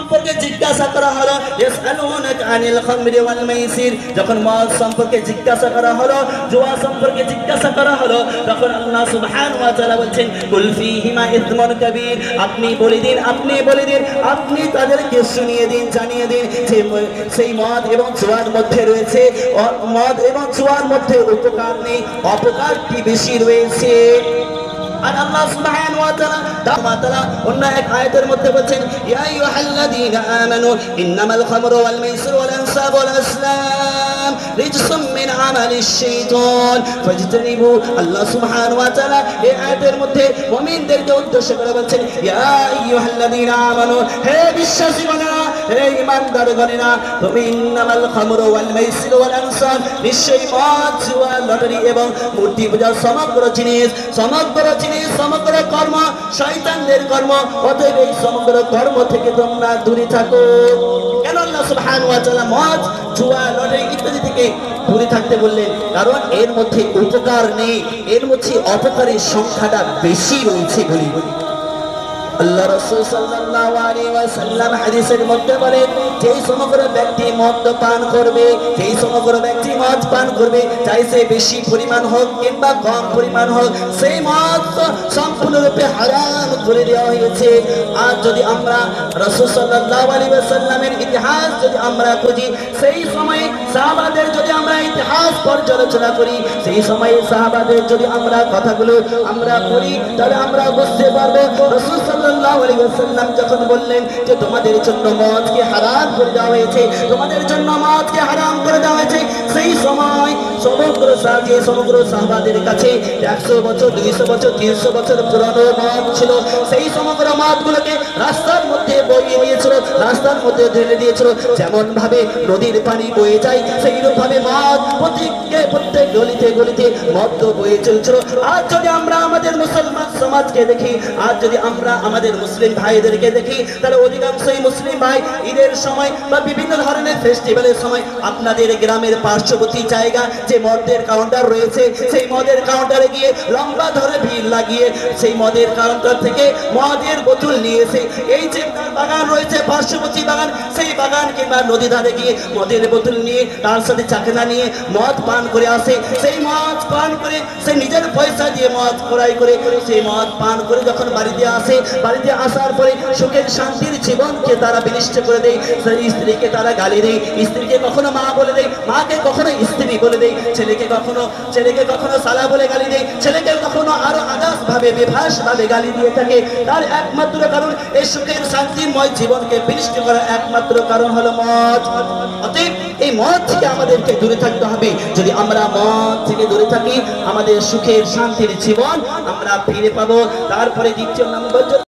সম্পর্কে জিজ্ঞাসা করা হলো, ইয়াসআলুনাকা আনিল খামরি ওয়াল মাইসির, যখন মদ সম্পর্কে জিজ্ঞাসা করা হলো, জুয়া সম্পর্কে জিজ্ঞাসা করা হলো, তখন আল্লাহ সুবহানাহু ওয়া তাআলা বলেন কুল ফীহিমা ইসমুন কাবীর, আপনি বলে দিন, আপনি তাদেরকে শুনিয়ে দিন, জানিয়ে দিন যে সেই মদ এবং জুয়ার মধ্যে রয়েছে, মদ এবং জুয়ার মধ্যে উপকার নেই, অপকারটি বেশি রয়েছে। আর আল্লাহ সুবহানাহু ওয়া তাআলা অন্য এক আয়াতের মধ্যে বলেন ইয়া আইয়ুহাল্লাযীনা আমানু ইন্নামাল খামরু ওয়াল মাইসিরু ওয়াল আনসাবু ওয়াল আসলাম রিজসুম মিন আমালিশ শাইতান ফাজতানিবু। আল্লাহ সুবহানাহু ওয়া তাআলা এই আয়াতের মধ্যে মুমিনদেরকে উদ্দেশ্য করে বলেন ইয়া আইয়ুহাল্লাযীনা আমানু, হে বিশ্বাসীগণেরা, হে ঈমানদারগণেরা, তুমি ইন্নামাল খামরু ওয়াল মাইসিরু ওয়াল আনসাব, নিশ্চয়ই মদ, জুয়া, লটারি এবং মূর্তি পূজার সমগ্র জিনিস, সমগ্র কর্ম শয়তানদের কর্ম, অতএব এই সমগ্র কর্ম থেকে তোমরা দূরে থাকো। কেন আল্লাহ সুবহানাহু ওয়া তাআলা মদ, জুয়া, লটারি ইত্যাদি থেকে দূরে থাকতে বললেন? কারণ এর মধ্যে উপকার নেই, এর মধ্যে অপকারের সংখ্যাটা বেশি রয়েছে বলি। আল্লাহ রাসূল সাল্লাল্লাহু আলাইহি ওয়াসাল্লাম হাদিসের মধ্যে বলেন যেই সমগ্র ব্যক্তি মদ পান করবে, চাই সে বেশি পরিমাণ হোক কিংবা কম পরিমাণ হোক, সেই মদ সম্পূর্ণরূপে হারাম করে দেওয়া হয়েছে। আর যদি আমরা রাসূল সাল্লাল্লাহু আলাইহি ওয়াসাল্লামের ইতিহাস যদি আমরা খুঁজি, সেই সময়ে সাহাবাদের যদি আমরা ইতিহাস পর্যালোচনা করি, সেই সময়ে সাহাবাদের যদি আমরা কথাগুলো আমরা পড়ি, তাহলে আমরা বুঝতে পারবো রাসূল সাল্লাল্লাহু আলাইহি ওয়াসাল্লাম যখন বললেন যে তোমাদের জন্য মদকে হারাম করে দেওয়া হয়েছে, সেই সময় সমগ্র সাহাবাদের কাছে 100 বছর, 200 বছর, 300 বছর পুরানো মদ ছিল। সেই সমগ্র মদগুলোকে রাস্তার মধ্যে বইয়ে দিয়েছিল, রাস্তার মধ্যে ঢেলে দিয়েছিল। যেমন ভাবে নদীর পানি বয়ে যায়, সেইরকম ভাবে মদ প্রত্যেক গলিতে গলিতে মদ বয়ে চলছিল। আর যদি আমরা আমাদের মুসলমান সমাজকে দেখি, আর যদি আমরা আমাদের মুসলিম ভাইদেরকে দেখি, তাহলে অধিকাংশই মুসলিম ভাই ঈদের সময় বা বিভিন্ন ধরনের ফেস্টিভ্যালের সময় আপনাদের গ্রামের পার্শ্ববর্তী জায়গা যে মদের কাউন্টার রয়েছে, সেই মদের কাউন্টারে গিয়ে লম্বা ধরে ভিড় লাগিয়ে সেই মদের কাউন্টার থেকে মদের বোতল নিয়ে এসে এই যে বাগান রয়েছে, পার্শ্ববর্তী বাগান, সেই বাগান কিংবা নদী ধারে গিয়ে মদের বোতল নিয়ে তার সাথে চাকনা নিয়ে মদ পান করে আসে। সেই মদ পান করে সে নিজের পয়সা দিয়ে মদ ক্রয় করে সেই মদ পান করে যখন বাড়িতে আসে, বাড়িতে আসার পরে সুখের শান্তির জীবনকে তারা বিনষ্ট করে দেয়। সেই স্ত্রীকে তারা গালি দেয়, স্ত্রীকে কখনো মা বলে দেয়, মাকে কখনো স্ত্রী বলে দেয়, ছেলেকে কখনো সালা বলে গালি দেয়, ছেলেকে কখনো আরো আদাস ভাবে বেভাস ভাবে গালি দিয়ে থাকে। তার একমাত্র কারণ এই সুখের শান্তিময় জীবনকে বিনষ্ট করার একমাত্র কারণ হলো মদ। অতএব এই মদ থেকে আমাদেরকে দূরে থাকতে হবে। যদি আমরা মদ থেকে দূরে থাকি, আমাদের সুখের শান্তির জীবন আমরা ফিরে পাবো। তারপরে দ্বিতীয় নম্বর